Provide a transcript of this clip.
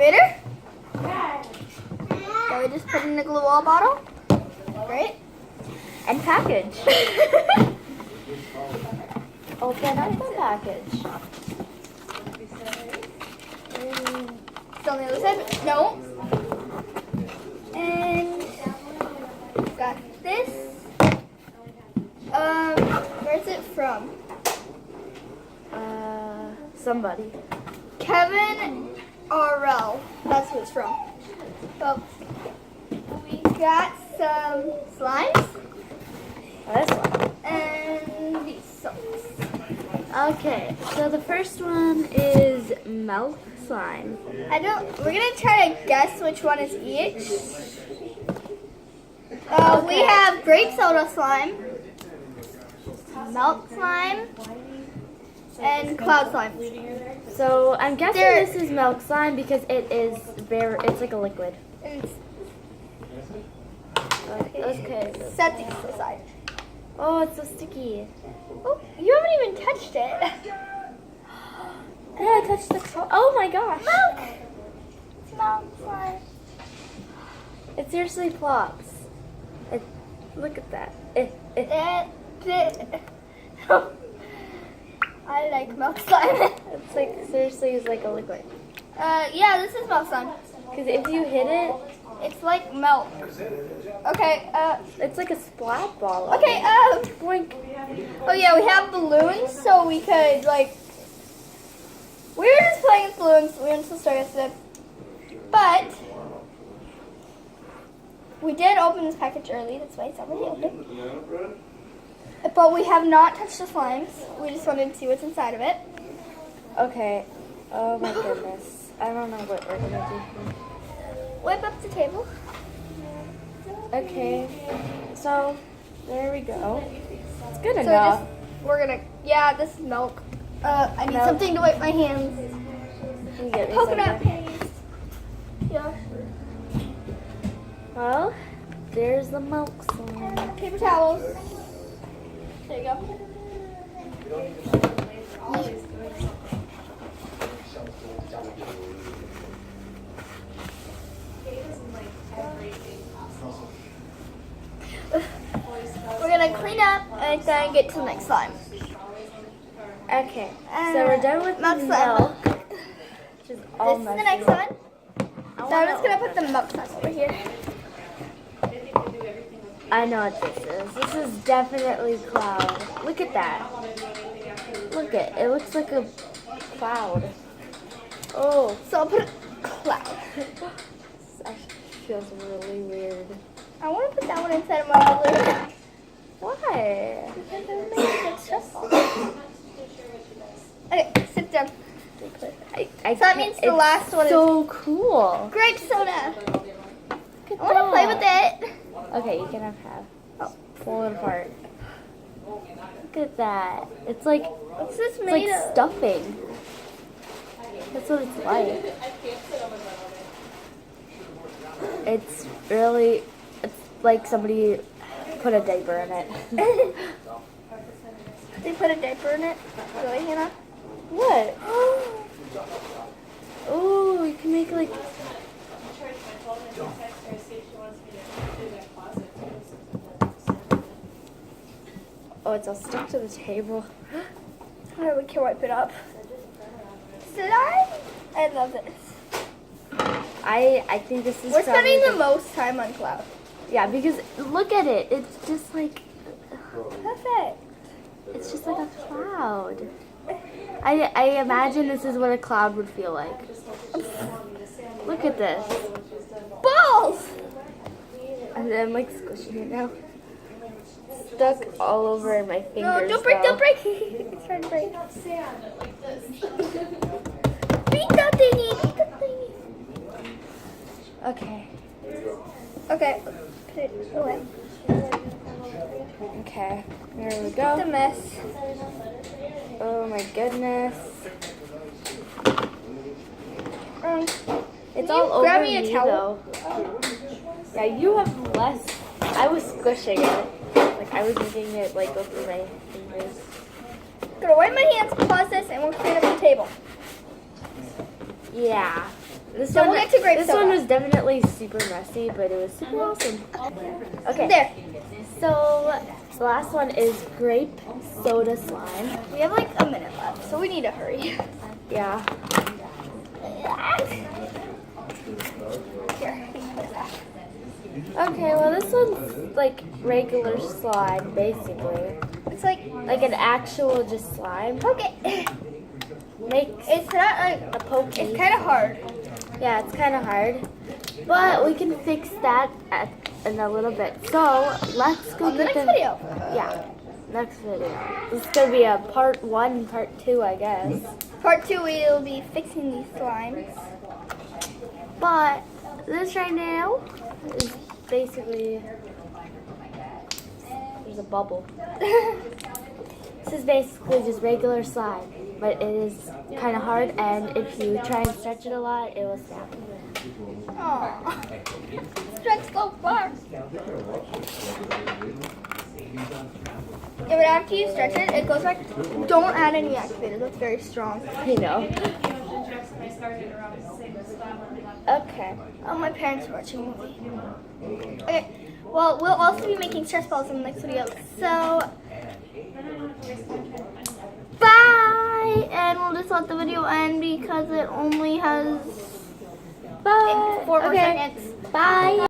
activator. That we just put in the glue wall bottle. Great. And package. Open up the package. Still on the other side? No. And got this. Where's it from? Somebody. Kevin RL. That's who it's from. So we got some slimes This one. and these socks. Okay, so the first one is milk slime. We're gonna try to guess which one is each. We Okay. have grape soda slime, milk slime, and cloud slime. So I'm guessing There- this is milk slime because it's like a liquid. And Okay. set these aside. Oh, it's so sticky. Oh, you haven't even touched it. Yeah, I touched the oh my gosh. Milk. It's milk slime. It seriously plops. Look at that. I like milk slime. It's like seriously is like a liquid. Yeah, this is milk slime. Because if you hit it, It's like milk. Okay, it's like a splat ball. okay, Boink. oh yeah, we have balloons, so we could, like, we were just playing with balloons, we weren't supposed to start yesterday. But, we did open this package early, that's why it's already open. But we have not touched the slimes, we just wanted to see what's inside of it. Okay. Oh my goodness. I don't know what we're gonna do. Wipe up the table. Okay. So there we go. It's good So enough. we're gonna, yeah, this is milk. I need Milk. something to wipe my hands. Can you get me Coconut something? paste. Yeah. Well, there's the milk slime. Paper towels. There you go. We're gonna clean up and then get to the next slime. Okay. So we're done with the milk slime. milk. Which is all This is the messy. next one. I So I'm just wanna- gonna put the milk slime over here. I know what this is. This is definitely cloud. Look at that. Look at it. Looks like a cloud. Oh, So I'll put a cloud. this actually feels really weird. I want to put that one inside of my balloon. Why? Because it makes it look stressful. Okay, sit down. I So that means the last one is so cool. grape soda. Look I want to play with it. Okay, you can have half. Oh, pull it apart. Look at that. It's like What's this it's made like of? stuffing. That's what it's like. It's really, it's like somebody put a diaper in it. They put a diaper in it. Really, Hannah? What? Oh, you can make like. Oh, it's all stuck to the table. Oh, we can wipe it up. Slime. I love this. I think this is. We're probably spending the most time on cloud. Yeah, because look at it. It's just like. Perfect. It's just like a cloud. I imagine this is what a cloud would feel like. Look at this. Balls. And I'm like squishing it now. Stuck all over in my fingers. No, don't break, though. don't break. It's trying to break. Beat that thingy, beat that thingy. Okay. Okay, put it away. Okay. There we The go. mess. Oh my goodness. It's Can all you over grab me a me towel? though. Yeah, you have less. I was squishing it. Like I was making it like go through my fingers. Gonna wipe my hands, pause this, and we'll clean up the table. Yeah. This Then one, we'll get to grape this soda. one was definitely super messy, but it was super awesome. Okay. There. So the last one is grape soda slime. We have like a minute left, so we need to hurry. Yeah. Here. Okay, well this one's like regular slime, basically. It's like Like an actual just slime. okay. Makes It's not like a pokey. it's kind of hard. Yeah, it's kind of hard. But we can fix that in a little bit. So let's go On the get next the video. Yeah, next video. This is gonna be a part 1, part 2, I guess. Part 2, we'll be fixing these slimes. But this right now is basically there's a bubble. This is basically just regular slime, but it is kind of hard, and if you try and stretch it a lot, it will snap. Aww. Stretch so far. Yeah, but after you stretch it, it goes back. Don't add any activator. That's very strong. You know. Okay. Oh, my parents are watching a movie. Okay. Well, we'll also be making stress balls in the next video. So, bye! And we'll just let the video end because it only has Bye. 4 more Okay. seconds. Bye.